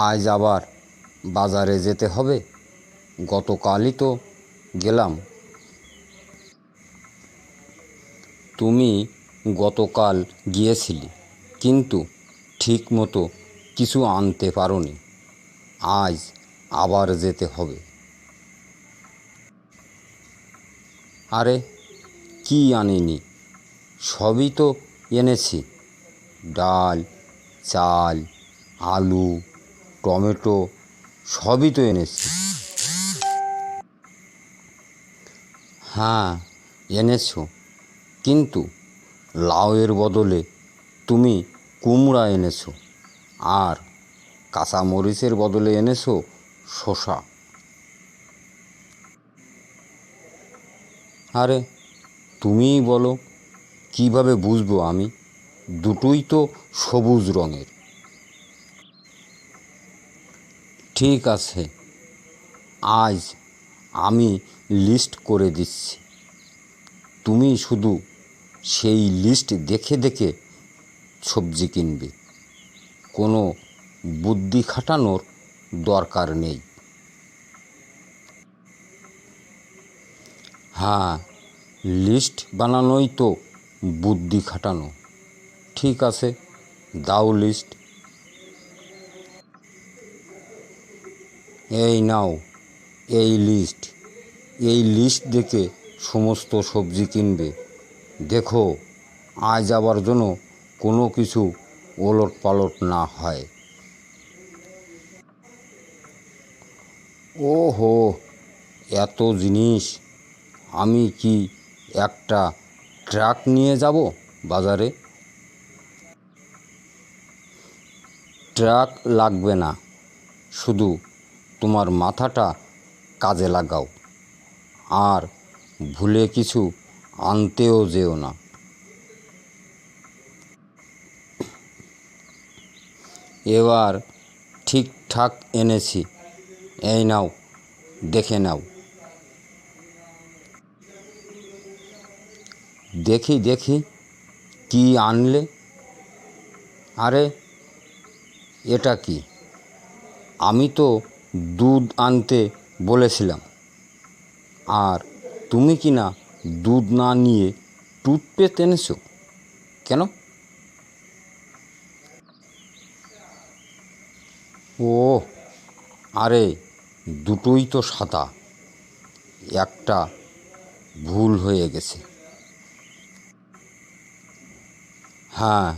আজ আবার বাজারে যেতে হবে। গতকালই তো গেলাম। তুমি গতকাল গিয়েছিলে, কিন্তু ঠিক মতো কিছু আনতে পারোনি। আজ আবার যেতে হবে। আরে, কি আনিনি? সবই তো এনেছি। ডাল, চাল, আলু, টমেটো সবই তো এনেছি। হ্যাঁ, এনেছো, কিন্তু লাউয়ের বদলে তুমি কুমড়া এনেছো, আর কাঁচামরিচের বদলে এনেছো শসা। আরে, তুমিই বলো, কিভাবে বুঝবো আমি? দুটোই তো সবুজ রঙের। ঠিক আছে, আজ আমি লিস্ট করে দিচ্ছি। তুমি শুধু সেই লিস্ট দেখে দেখে সবজি কিনবে। কোনো বুদ্ধি খাটানোর দরকার নেই। হ্যাঁ, লিস্ট বানানোই তো বুদ্ধি খাটানো। ঠিক আছে, দাও লিস্ট। এই নাও এই লিস্ট দেখে সমস্ত সবজি কিনবে। দেখো, আজ আবার যেন কোনো কিছু ওলট পালট না হয়। ওহো, এত জিনিস! আমি কি একটা ট্রাক নিয়ে যাব বাজারে? ট্রাক লাগবে না, শুধু তোমার মাথাটা কাজে লাগাও, আর ভুলে কিছু আনতেও যেও না। এবার ঠিকঠাক এনেছি। এই নাও, দেখে নাও। দেখি দেখি, কি আনলে? আরে, এটা কি? আমি তো দুধ আনতে বলেছিলাম, আর তুমি কি না দুধ না নিয়ে টুথপেস্ট এনেছো কেন? ও, আরে, দুটোই তো সাদা। একটা ভুল হয়ে গেছে। হ্যাঁ,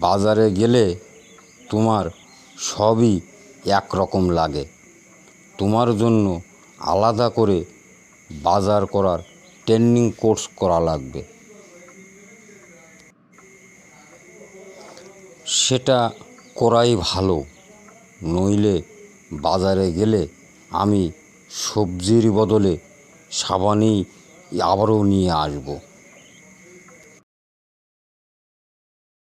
বাজারে গেলে তোমার সবই একরকম লাগে। তোমার জন্য আলাদা করে বাজার করার ট্রেনিং কোর্স করা লাগবে। সেটা করাই ভালো, নইলে বাজারে গেলে আমি সবজির বদলে সাবানই আবারও নিয়ে আসবো।